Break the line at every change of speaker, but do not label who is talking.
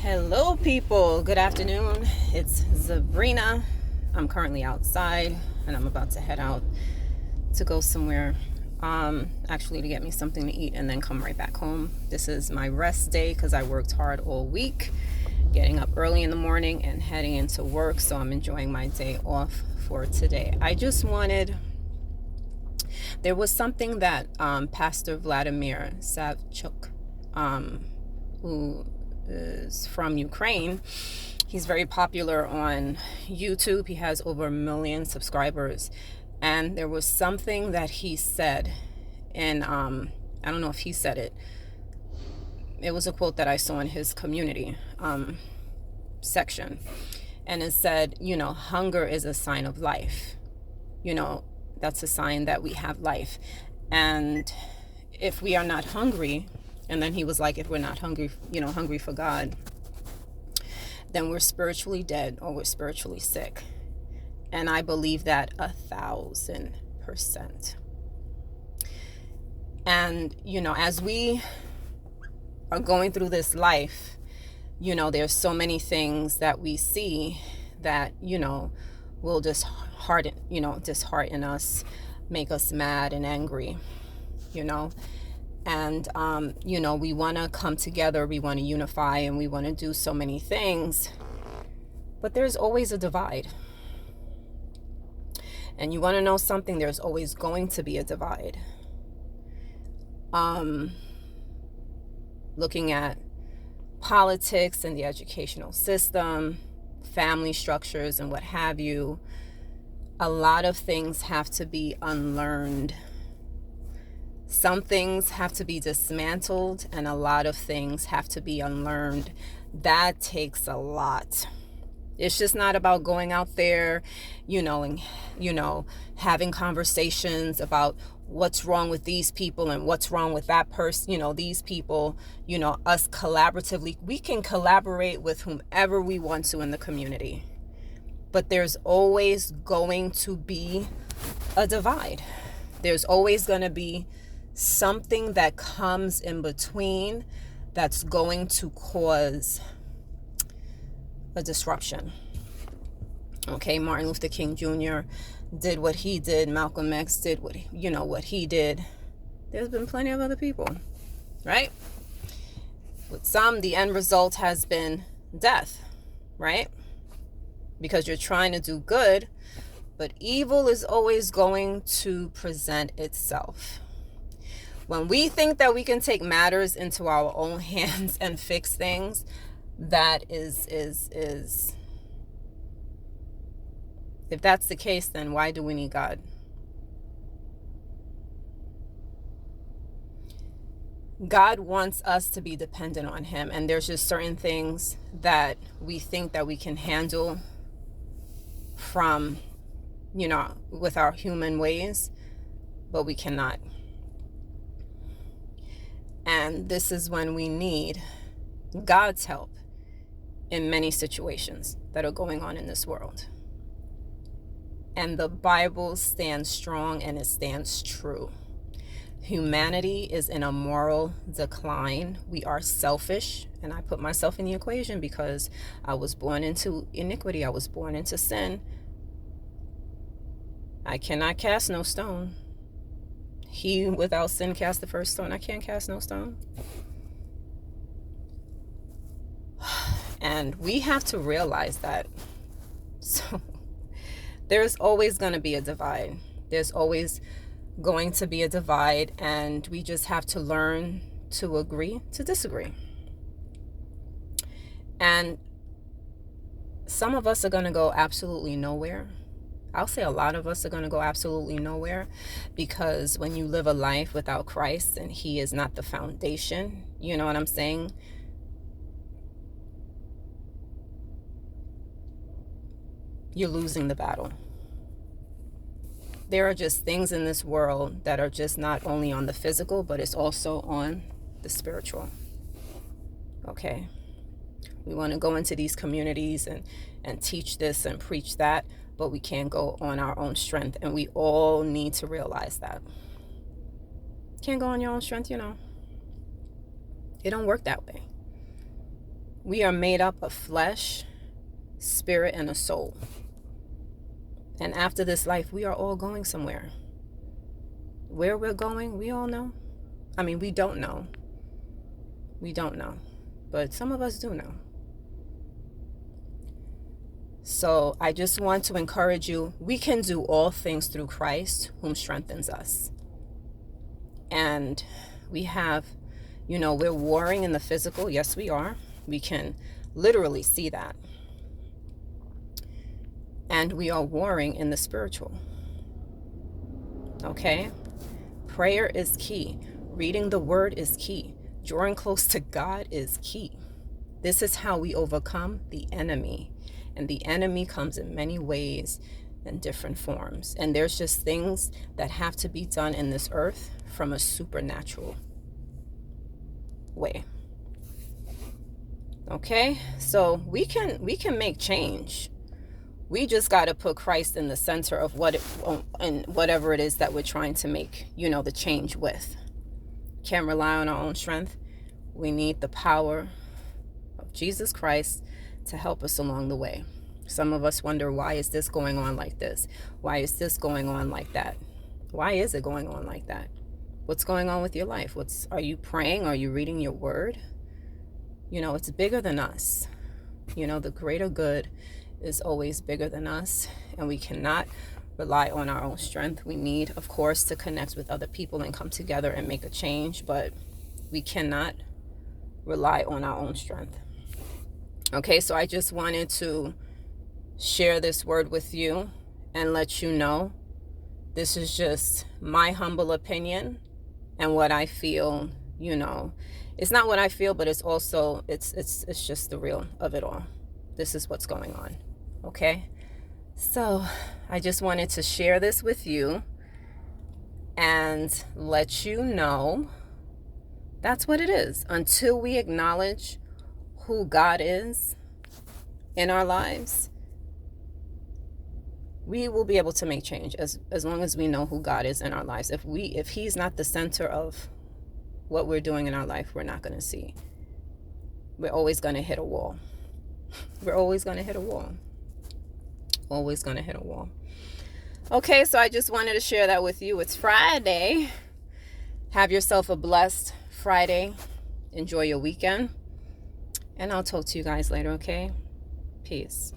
Hello, people. Good afternoon. It's Zabrina. I'm currently outside and I'm about to head out to go somewhere, actually to get me something to eat and then come right back home. This is my rest day because I worked hard all week, getting up early in the morning and heading into work. So I'm enjoying my day off for today. There was something that Pastor Vladimir Savchuk, who is from Ukraine. He's very popular on YouTube. He has over 1 million subscribers. And there was something that he said, and I don't know if he said it. It was a quote that I saw in his community section. And it said, hunger is a sign of life. That's a sign that we have life. And if we are not hungry, and then he was like, if we're not hungry, hungry for God, then we're spiritually dead or we're spiritually sick. And I believe that 1,000%. And, as we are going through this life, there's so many things that we see that, will dishearten us, make us mad and angry, And, we want to come together, we want to unify, and we want to do so many things. But there's always a divide. And you want to know something? There's always going to be a divide. Looking at politics and the educational system, family structures, and what have you, a lot of things have to be unlearned. Some things have to be dismantled and a lot of things have to be unlearned. That takes a lot. It's just not about going out there, and, having conversations about what's wrong with these people and what's wrong with that person, these people, us collaboratively. We can collaborate with whomever we want to in the community. But there's always going to be a divide. There's always going to be something that comes in between that's going to cause a disruption. Okay, Martin Luther King Jr. did what he did. Malcolm X did what he did. There's been plenty of other people, right? With some, the end result has been death, right? Because you're trying to do good, but evil is always going to present itself. When we think that we can take matters into our own hands and fix things, that is if that's the case, then why do we need God? God wants us to be dependent on him, and there's just certain things that we think that we can handle from, with our human ways, but we cannot. And this is when we need God's help in many situations that are going on in this world. And the Bible stands strong and it stands true. Humanity is in a moral decline. We are selfish. And I put myself in the equation because I was born into iniquity. I was born into sin. I cannot cast no stone. He without sin cast the first stone. I can't cast no stone. And we have to realize that. So there's always going to be a divide. There's always going to be a divide, and we just have to learn to agree to disagree. And some of us are going to go absolutely nowhere. I'll say a lot of us are going to go absolutely nowhere, because when you live a life without Christ and he is not the foundation, you know what I'm saying? You're losing the battle. There are just things in this world that are just not only on the physical, but it's also on the spiritual. Okay? We want to go into these communities and teach this and preach that, but we can't go on our own strength. And we all need to realize that. Can't go on your own strength, It don't work that way. We are made up of flesh, spirit, and a soul. And after this life, we are all going somewhere. Where we're going, we all know. I mean, we don't know. We don't know. But some of us do know. So I just want to encourage you, we can do all things through Christ, whom strengthens us. And we have, we're warring in the physical. Yes, we are. We can literally see that. And we are warring in the spiritual. Okay? Prayer is key. Reading the word is key. Drawing close to God is key. This is how we overcome the enemy. And the enemy comes in many ways and different forms. And there's just things that have to be done in this earth from a supernatural way. Okay? So we can make change. We just got to put Christ in the center of and whatever it is that we're trying to make, the change with. Can't rely on our own strength. We need the power of Jesus Christ to help us along the way. Some of us wonder, why is this going on like this? Why is this going on like that? Why is it going on like that? What's going on with your life? Are you praying? Are you reading your word? It's bigger than us. The greater good is always bigger than us, and we cannot rely on our own strength. We need, of course, to connect with other people and come together and make a change, but we cannot rely on our own strength. Okay, so I just wanted to share this word with you and let you know this is just my humble opinion and what I feel. It's not what I feel, but it's also it's just the real of it all. This is what's going on. Okay, so I just wanted to share this with you and let you know that's what it is. Until we acknowledge who God is in our lives, we will be able to make change as long as we know who God is in our lives. If he's not the center of what we're doing in our life, we're not going to see. We're always going to hit a wall. We're always going to hit a wall. Always going to hit a wall. Okay, so I just wanted to share that with you. It's Friday. Have yourself a blessed Friday. Enjoy your weekend. And I'll talk to you guys later, okay? Peace.